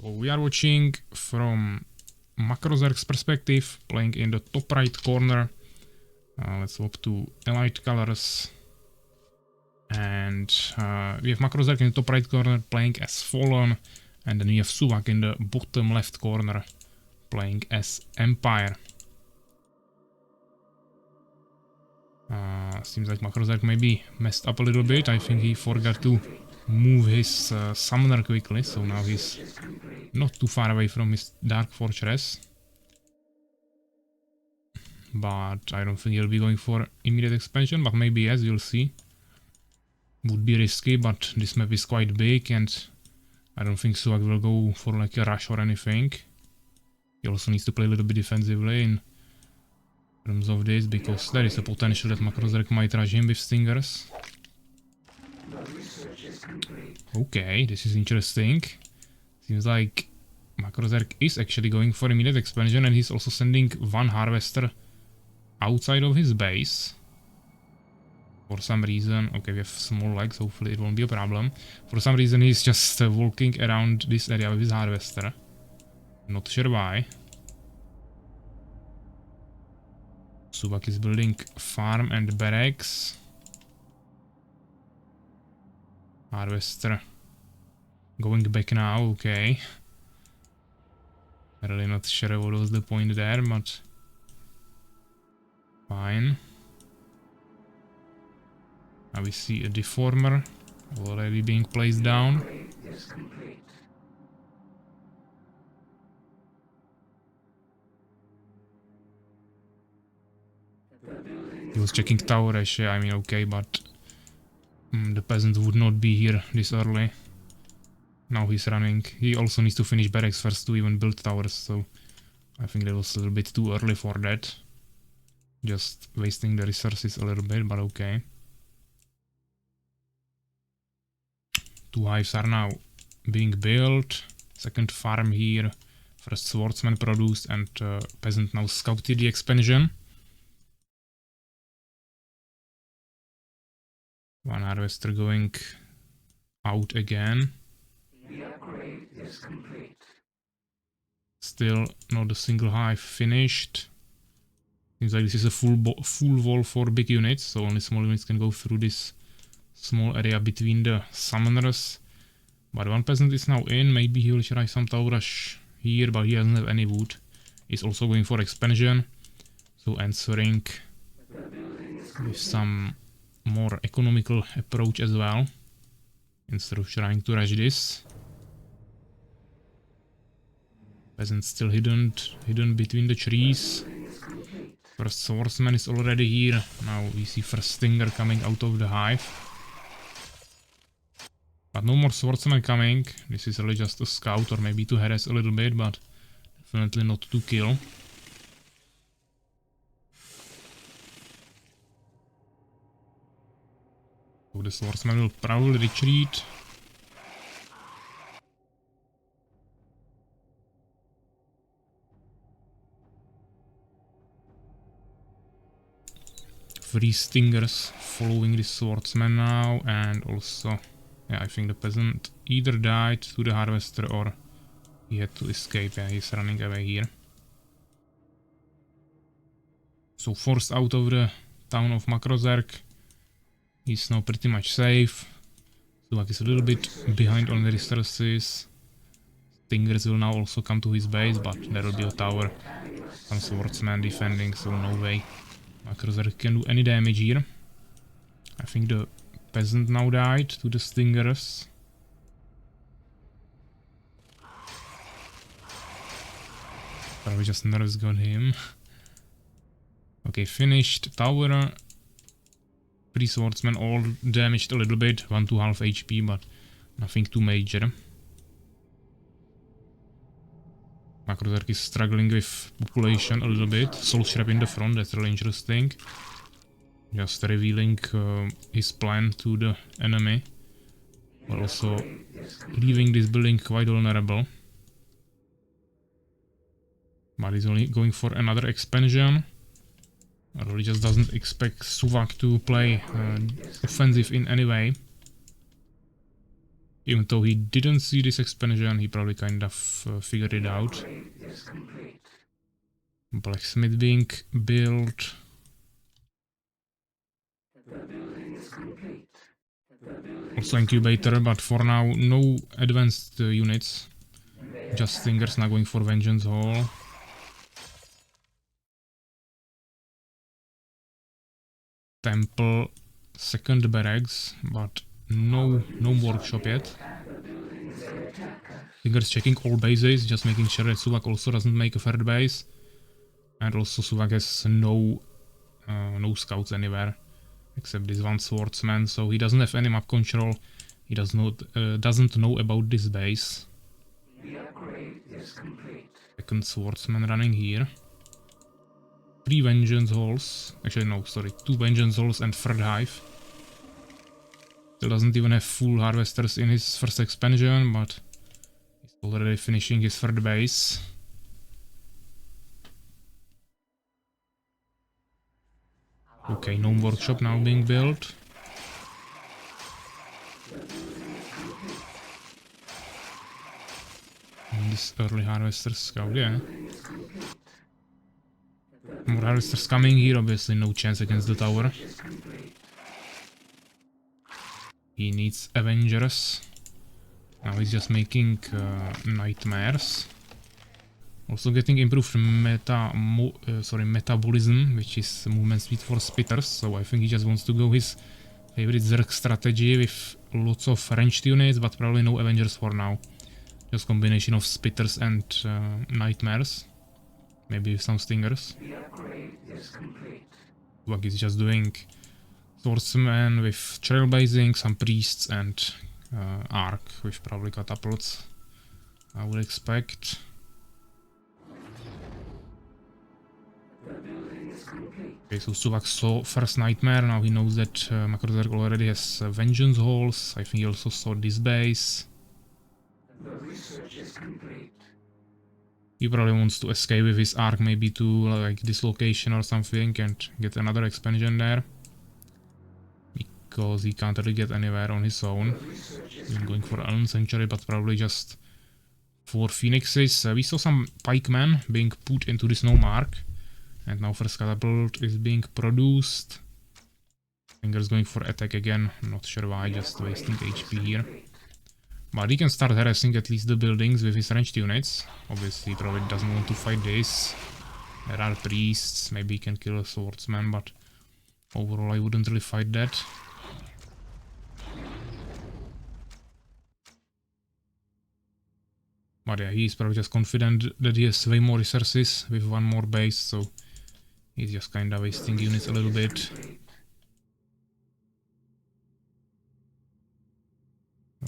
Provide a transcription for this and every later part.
So we are watching from MaCrOzerg's perspective, playing in the top right corner. Let's swap to Elite colors. And we have MaCrOzerg in the top right corner playing as Fallen, and then we have Suwak in the bottom left corner playing as Empire. Seems like MaCrOzerg maybe messed up a little bit. I think he forgot to move his summoner quickly, so now he's not too far away from his Dark Fortress. But I don't think he'll be going for immediate expansion, but maybe yes, you'll see. Would be risky, but this map is quite big and I don't think Suwak will go for like a rush or anything. He also needs to play a little bit defensively in terms of this, because there is a potential that MaCrOzerg might rush him with Stingers. Okay, this is interesting. Seems like MaCrOzerg is actually going for immediate expansion, and he's also sending one harvester outside of his base. For some reason, okay, we have small legs, hopefully it won't be a problem. For some reason he's just walking around this area with his harvester. Not sure why. Suwak is building farm and barracks. Harvester going back now, okay. Really not sure what was the point there, but fine. Now we see a deformer already being placed down. He was checking tower actually, I mean okay, but the peasant would not be here this early. Now he's running. He also needs to finish barracks first to even build towers, so I think that was a little bit too early for that. Just wasting the resources a little bit, but okay. Two hives are now being built. Second farm here. First swordsman produced, and peasant now scouted the expansion. One harvester going out again. The upgrade is complete. Still not a single hive finished. Seems like this is a full wall for big units, so only small units can go through this small area between the summoners. But one peasant is now in. Maybe he will try some tower rush here, but he doesn't have any wood. He's also going for expansion, so answering with some more economical approach as well, instead of trying to rush this. Peasant still hidden between the trees. First swordsman is already here. Now we see first stinger coming out of the hive. But no more swordsman coming. This is really just a scout, or maybe to harass a little bit, but definitely not to kill. So the swordsman will probably retreat. Three stingers following the swordsman now, and also, yeah, I think the peasant either died to the harvester or he had to escape. Yeah, he's running away here. So forced out of the town of MaCrOzerg. He's now pretty much safe. Suwak is a little bit behind on the resources. Stingers will now also come to his base, but there will be a tower. Some swordsman defending, so no way MaCrOzerg can do any damage here. I think the peasant now died to the stingers. Probably just nerves got him. Okay, finished tower. Three swordsmen all damaged a little bit, 1 to half HP, but nothing too major. MaCrOzerg is struggling with population a little bit. Soul Shrap in the front, that's really interesting. Just revealing his plan to the enemy, but also leaving this building quite vulnerable. But he's only going for another expansion. I really just doesn't expect Suwak to play offensive in any way. Even though he didn't see this expansion, he probably kind of figured it out. Blacksmith being built. Also incubator, but for now no advanced units. Just Stingers now going for Vengeance Hall. Temple, second barracks, but no workshop yet. Stingers checking all bases, just making sure that Suwak also doesn't make a third base. And also Suwak has no scouts anywhere, except this one swordsman, so he doesn't have any map control. He doesn't know about this base. Second swordsman running here. 3 vengeance halls. Actually no, sorry, 2 vengeance halls and third hive. Still doesn't even have full harvesters in his first expansion, but he's already finishing his third base. Okay, gnome workshop now being built. And this early harvester scout, yeah. More harvesters coming here, obviously no chance against the tower. He needs Avengers. Now he's just making nightmares. Also getting improved metabolism, which is movement speed for spitters, so I think he just wants to go his favorite Zerg strategy with lots of ranged units, but probably no Avengers for now. Just combination of spitters and nightmares. Maybe with some Stingers. Suwak is just doing swordsman with trailblazing, some priests and arc with probably catapults, I would expect. Okay, so Suwak saw first nightmare, now he knows that MaCrOzerg already has vengeance halls. I think he also saw this base. He probably wants to escape with his arc maybe to like this location or something and get another expansion there. Because he can't really get anywhere on his own. He's going for Elm Sanctuary, but probably just 4 phoenixes. We saw some pikemen being put into this gnome arc. And now first catapult is being produced. Finger's going for attack again, not sure why, just wasting HP here. But he can start harassing at least the buildings with his ranged units. Obviously he probably doesn't want to fight this. There are priests, maybe he can kill a swordsman, but overall I wouldn't really fight that. But yeah, he's probably just confident that he has way more resources with 1 more base, so he's just kinda wasting units a little bit.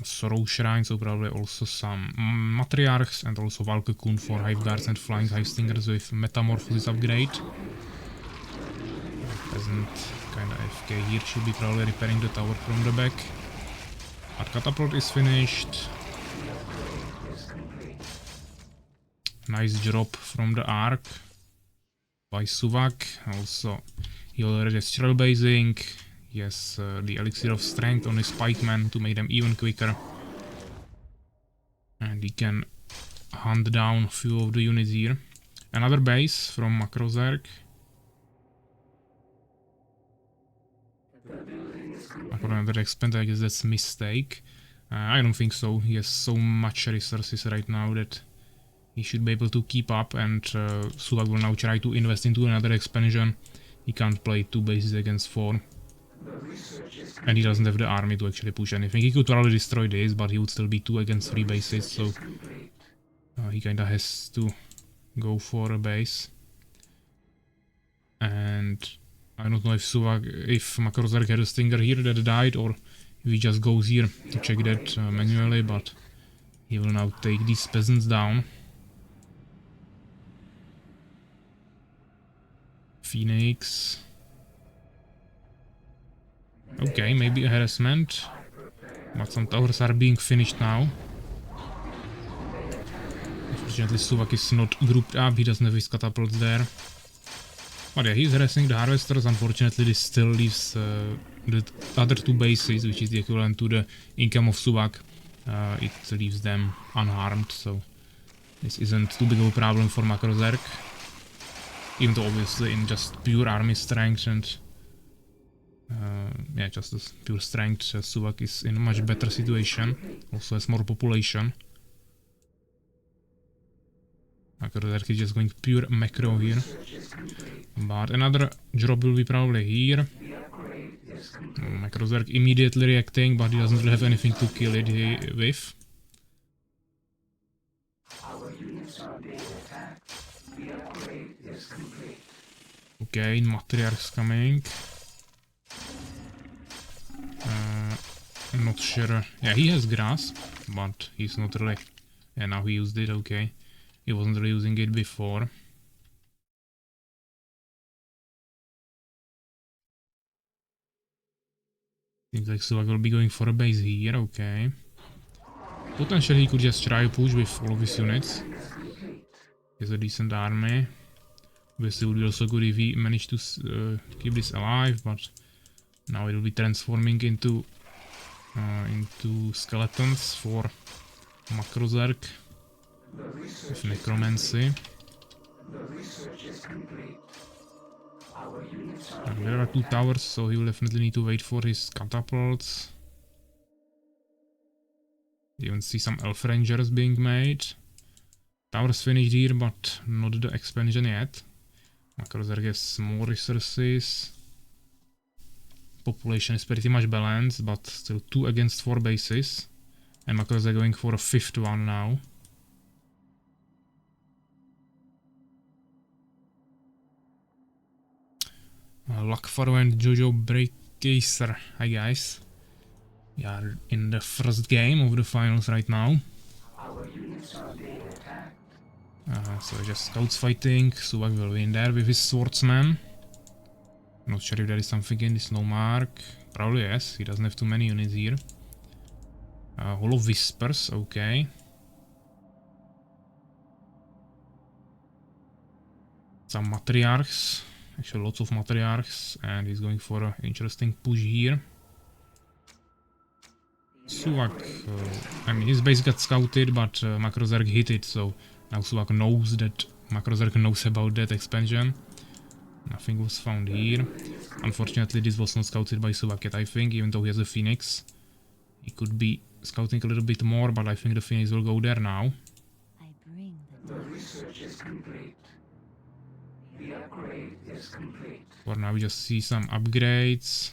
Sorrow Shrine, so probably also some Matriarchs and also Valkakun for Hive Guards and Flying Hive Stingers with Metamorphosis upgrade. Peasant kinda AFK here, should be probably repairing the tower from the back. Our catapult is finished. Nice drop from the arc by Suwak. Also, he already has trailblazing. He has the elixir of strength on his pikemen to make them even quicker. And he can hunt down a few of the units here. Another base from MaCrOzerg. MaCrOzerg expand, I guess that's a mistake. I don't think so. He has so much resources right now that he should be able to keep up, and Suwak will now try to invest into another expansion. He can't play 2 bases against 4. And he doesn't have the army to actually push anything. He could probably destroy this, but he would still be 2 against 3 bases, so he kinda has to go for a base. And I don't know if MaCrOzerg had a Stinger here that died, or if he just goes here to check that manually, but he will now take these peasants down. Phoenix. Okay, maybe a harassment, but some towers are being finished now. Unfortunately, Suwak is not grouped up, he doesn't have his catapults there. But yeah, he's harassing the harvesters. Unfortunately, this still leaves the other 2 bases, which is the equivalent to the income of Suwak. it leaves them unharmed, so this isn't too big of a problem for MaCrOzerg. Even though obviously in just pure army strength and yeah, just this pure strength, Suwak is in a much better situation, also has more population. MaCrOzerg is just going pure macro here. But another drop will be probably here. MaCrOzerg immediately reacting, but he doesn't really have anything to kill it with. Okay, Matriarch's coming. Not sure. Yeah, he has grass, but he's not really. Yeah, now he used it, okay. He wasn't really using it before. Seems like Suwak will be going for a base here, okay. Potentially he could just try to push with all of his units. He has a decent army. Obviously it would be also good if he managed to keep this alive, but now it will be transforming into skeletons for MaCrOzerg with necromancy. And there are 2 towers, so he will definitely need to wait for his catapults. You even see some elf rangers being made. Towers finished here, but not the expansion yet. MaCrOzerg has more resources. Population is pretty much balanced, but still 2 against 4 bases. And MaCrOzerg going for a 5th one now. Luckfaro and Jojo Breakacer. Hi guys. We are in the first game of the finals right now. So just scouts fighting. Suwak will win there with his swordsman. Not sure if there is something in this no mark. Probably yes, he doesn't have too many units here. Hall of Whispers, okay. Some matriarchs. Actually lots of matriarchs, and he's going for an interesting push here. Suwak, I mean his base got scouted, but MaCrOzerg hit it, so now Suwak knows that MaCrOzerg knows about that expansion. Nothing was found here. Unfortunately this was not scouted by Suwak yet, I think, even though he has a Phoenix. He could be scouting a little bit more, but I think the Phoenix will go there now. The research is complete. The upgrade is complete. For now we just see some upgrades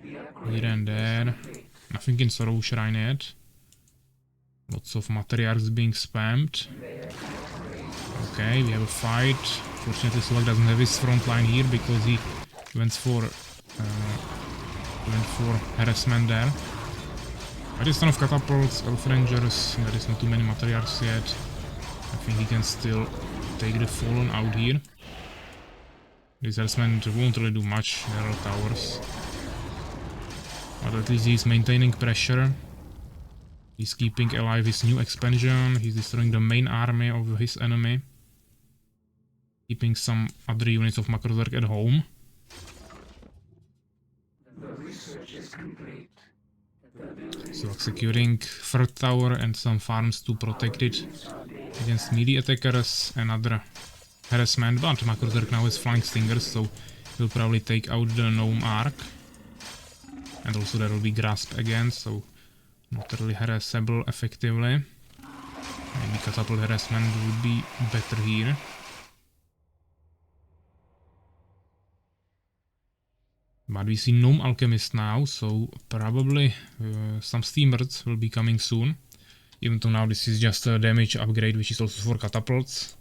here and there. Nothing in Sorrow Shrine yet. Lots of matriarchs being spammed. Okay, we have a fight. Fortunately Suwak doesn't have his front line here because he went for harassment there. But it's ton of catapults, elf rangers, there is not too many matriarchs yet. I think he can still take the fallen out here. This harassment won't really do much, there are towers. But at least he's maintaining pressure. He's keeping alive his new expansion, he's destroying the main army of his enemy. Keeping some other units of MaCrOzerg at home. So securing third tower and some farms to protect it against melee attackers and other harassment, but MaCrOzerg now has flying stingers, so he'll probably take out the gnome arc. And also there will be grasp again, so not really harassable effectively. Maybe catapult harassment would be better here. But we see Gnome Alchemist now, so probably some Steamers will be coming soon. Even though now this is just a damage upgrade, which is also for catapults.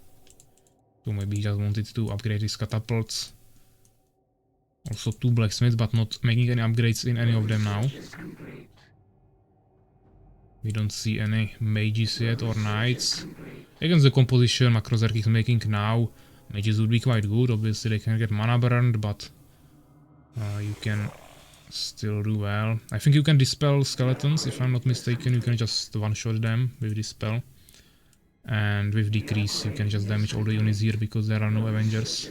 So maybe he just wanted to upgrade his catapults. Also 2 blacksmiths, but not making any upgrades in any of them now. We don't see any mages yet or knights. Against the composition MaCrOzerg is making now, mages would be quite good. Obviously they can get mana burned, but you can still do well. I think you can dispel skeletons, if I'm not mistaken. You can just one-shot them with this spell. And with decrease you can just damage all the units here because there are no Avengers.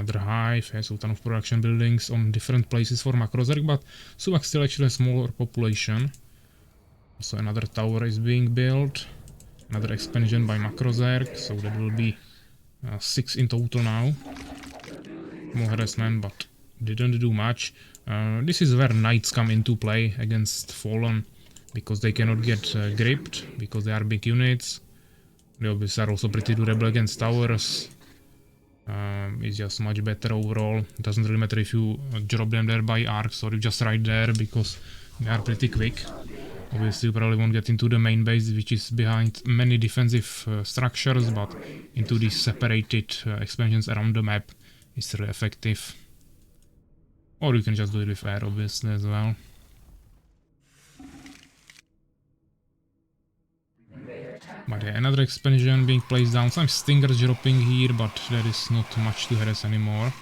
Another hive, has a ton of production buildings on different places for MaCrOzerg, but Suwak still actually has smaller population. So another tower is being built. Another expansion by MaCrOzerg, so that will be 6 in total now. More harassment, but didn't do much. This is where knights come into play against Fallen, because they cannot get gripped, because they are big units. They obviously are also pretty durable against towers. It's just much better overall. It doesn't really matter if you drop them there by arcs or you just right there, because they are pretty quick. Obviously you probably won't get into the main base, which is behind many defensive structures, but into these separated expansions around the map is really effective. Or you can just do it with air, obviously, as well. But yeah, another expansion being placed down. Some stingers dropping here, but there is not much to harass anymore.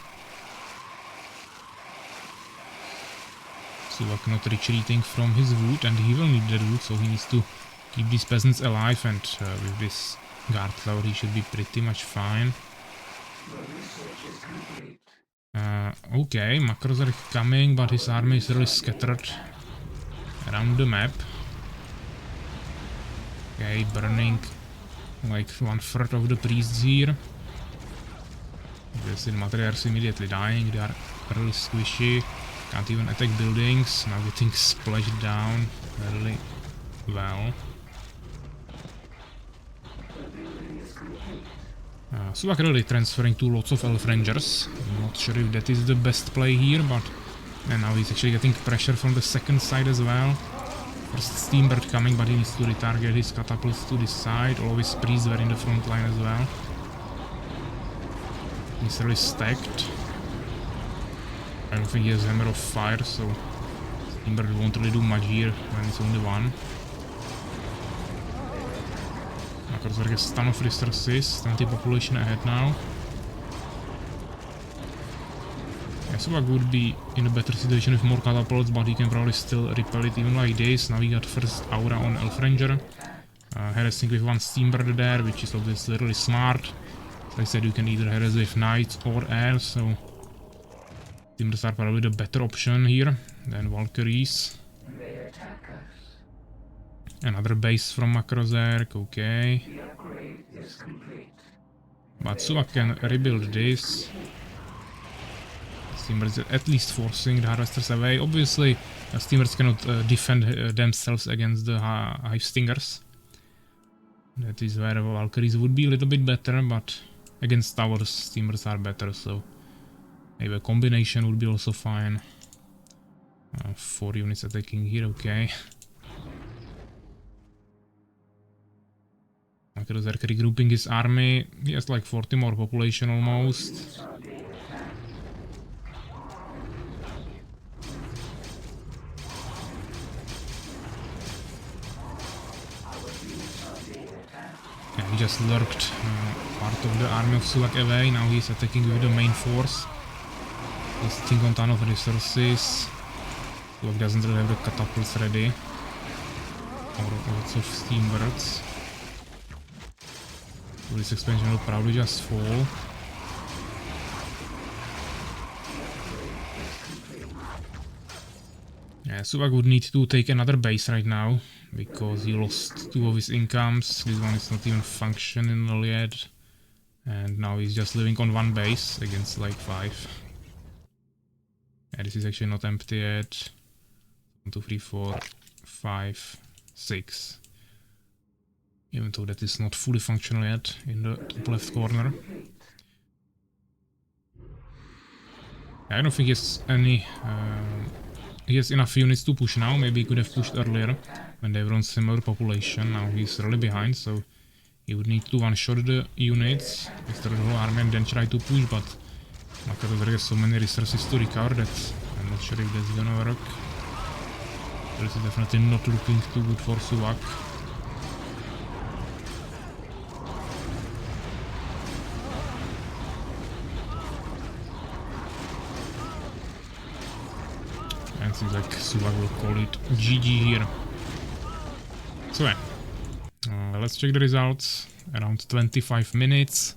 Suwak not retreating from his wood, and he will need that wood, so he needs to keep these peasants alive, and with this guard tower he should be pretty much fine. Okay, MaCrOzerg coming, but his army is really scattered around the map. Okay, burning like 1/3 of the priests here. Obviously the matriarchs immediately dying, they are really squishy. Can't even attack buildings, now getting splashed down really well. Suwak really transferring to lots of elf rangers. I'm not sure if that is the best play here, but and now he's actually getting pressure from the second side as well. First Steambird coming, but he needs to retarget his catapults to this side. All of his priests were in the front line as well. He's really stacked. I don't think he has Hammer of Fire, so Steambird won't really do much here when it's only one. MaCrOzerg has a ton of resources, 20 population ahead now. Suwak would be in a better situation with more catapults, but he can probably still repel it even like this. Now he got first aura on Elf Ranger. Harassing with one Steambird there, which is obviously really smart. As I said, you can either harass with knights or air, so Steambirds are probably the better option here than Valkyries. Another base from MaCrOzerg, okay. But Suwak can rebuild this. Steambirds at least forcing the harvesters away. Obviously, Steambirds cannot defend themselves against the hive stingers. That is where Valkyries would be a little bit better, but against towers, Steambirds are better, so maybe a combination would be also fine. 4 units attacking here, okay. MaCrOzerg regrouping his army. He has like 40 more population almost. Yeah, he just lurked part of the army of Suwak away. Now he's attacking with the main force. He's sitting on a ton of resources. Suwak doesn't really have the catapults ready. Or lots of Steambirds. So this expansion will probably just fall. Yeah, Suwak would need to take another base right now, because he lost 2 of his incomes. This one is not even functional yet. And now he's just living on 1 base against like 5. Yeah, this is actually not empty yet. 1, 2, 3, 4, 5, 6. Even though that is not fully functional yet in the top left corner. I don't think he has any... he has enough units to push now. Maybe he could have pushed earlier when they were on similar population. Now he's really behind, so he would need to one-shot the units, destroy the whole army and then try to push, but MaCrOzerg has so many resources to recover that I'm not sure if that's gonna work. This is definitely not looking too good for Suwak. And seems like Suwak will call it GG here. So yeah, let's check the results. Around 25 minutes.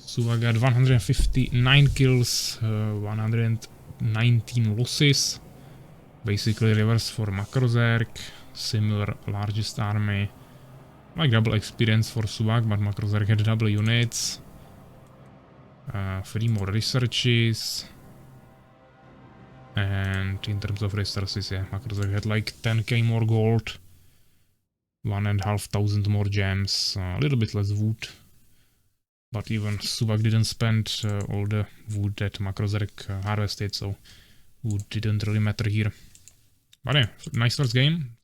Suwak got 159 kills, 119 losses. Basically reverse for MaCrOzerg, similar largest army. Like double experience for Suwak, but MaCrOzerg had double units. 3 more researches. And in terms of resources, yeah, MaCrOzerg had like 10k more gold, 1,500 more gems, a little bit less wood. But even Suwak didn't spend all the wood that MaCrOzerg harvested, so wood didn't really matter here. But yeah, nice first game.